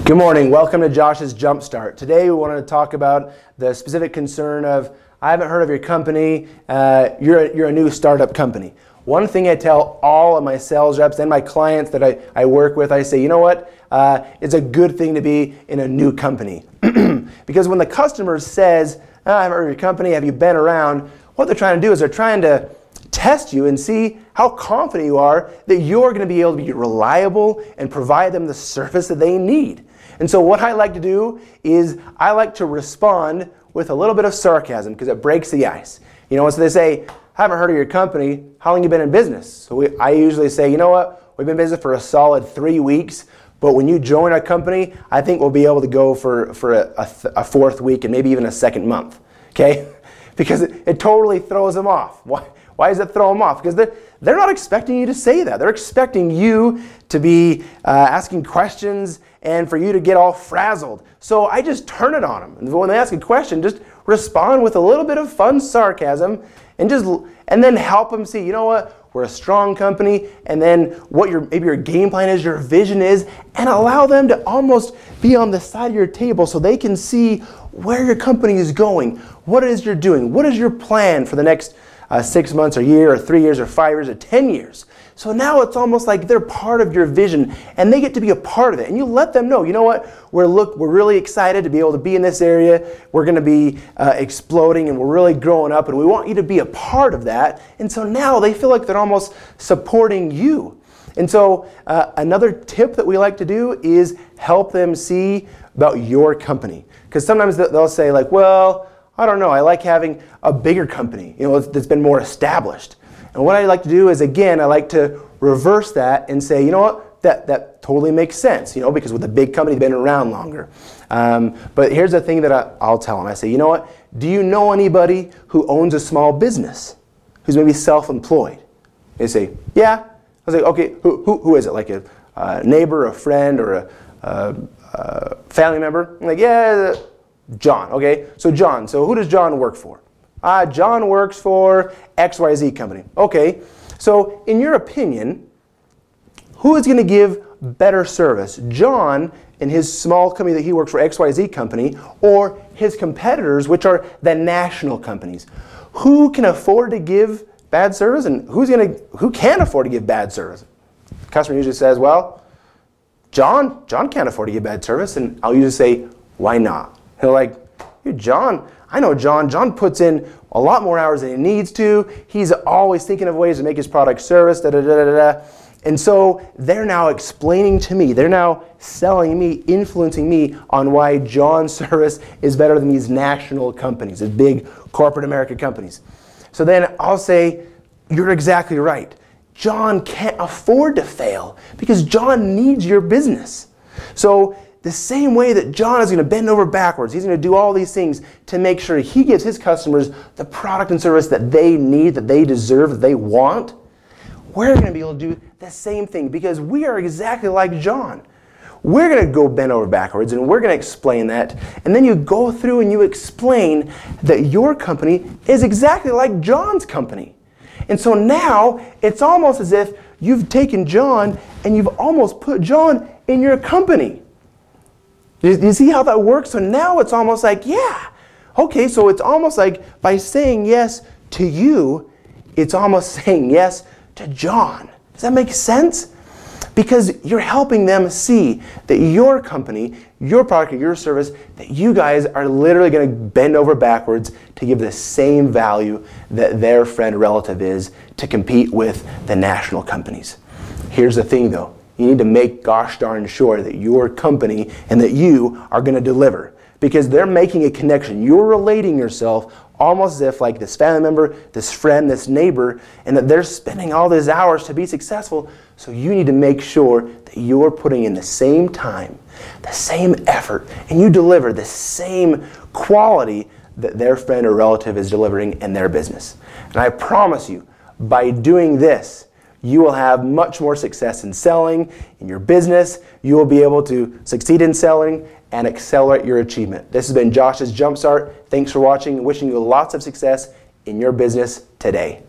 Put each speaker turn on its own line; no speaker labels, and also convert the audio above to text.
Good morning. Welcome to Josh's Jumpstart. Today we wanted to talk about the specific concern of, I haven't heard of your company, you're a new startup company. One thing I tell all of my sales reps and my clients that I work with, I say, you know what, it's a good thing to be in a new company. Because when the customer says, I haven't heard of your company, have you been around, what they're trying to do is they're trying to test you and see how confident you are that you're going to be able to be reliable and provide them the service that they need. And so what I like to do is I like to respond with a little bit of sarcasm because it breaks the ice. You know, so they say, I haven't heard of your company, how long have you been in business? So I usually say, you know what, we've been in business for a solid 3 weeks, but when you join our company, I think we'll be able to go for a fourth week and maybe even a second month, okay? Because it totally throws them off. Why does it throw them off? Because they're not expecting you to say that. They're expecting you to be asking questions and for you to get all frazzled. So I just turn it on them. And when they ask a question, just respond with a little bit of fun sarcasm and then help them see, you know what, we're a strong company, and then what maybe your game plan is, your vision is, and allow them to almost be on the side of your table so they can see where your company is going, what it is you're doing, what is your plan for the next 6 months, a year, or 3 years, or 5 years, or 10 years. So now it's almost like they're part of your vision and they get to be a part of it. And you let them know, you know what, we're really excited to be able to be in this area. We're going to be exploding and we're really growing up and we want you to be a part of that. And so now they feel like they're almost supporting you. And so another tip that we like to do is help them see about your company. Because sometimes they'll say like, well, I don't know, I like having a bigger company, you know, that's been more established. And what I like to do is, again, I like to reverse that and say, you know what, that totally makes sense, you know, because with a big company, they've been around longer. But here's the thing that I'll tell them. I say, you know what, do you know anybody who owns a small business, who's maybe self-employed? They say, yeah. I was like, okay, who is it? Like a neighbor, a friend, or a family member? I'm like, yeah, John. Okay, so John. So who does John work for? John works for XYZ company. Okay, so in your opinion, who is going to give better service? John and his small company that he works for, XYZ company, or his competitors, which are the national companies? Who can afford to give bad service and who can't afford to give bad service? The customer usually says, well, John can't afford to give bad service, and I'll usually say, why not? He'll like, John, I know John. John puts in a lot more hours than he needs to. He's always thinking of ways to make his product service, da-da-da-da-da. And so they're now explaining to me, they're now selling me, influencing me on why John's service is better than these national companies, these big corporate American companies. So then I'll say, you're exactly right. John can't afford to fail because John needs your business. So the same way that John is going to bend over backwards, he's going to do all these things to make sure he gives his customers the product and service that they need, that they deserve, that they want. We're going to be able to do the same thing because we are exactly like John. We're going to go bend over backwards and we're going to explain that. And then you go through and you explain that your company is exactly like John's company. And so now it's almost as if you've taken John and you've almost put John in your company. Do you see how that works? So now it's almost like, yeah, okay, so it's almost like by saying yes to you, it's almost saying yes to John. Does that make sense? Because you're helping them see that your company, your product, or your service, that you guys are literally going to bend over backwards to give the same value that their friend or relative is to compete with the national companies. Here's the thing though. You need to make gosh darn sure that your company and that you are going to deliver because they're making a connection. You're relating yourself almost as if like this family member, this friend, this neighbor, and that they're spending all these hours to be successful. So you need to make sure that you're putting in the same time, the same effort, and you deliver the same quality that their friend or relative is delivering in their business. And I promise you, by doing this, you will have much more success in selling, in your business. You will be able to succeed in selling and accelerate your achievement. This has been Josh's Jumpstart. Thanks for watching. Wishing you lots of success in your business today.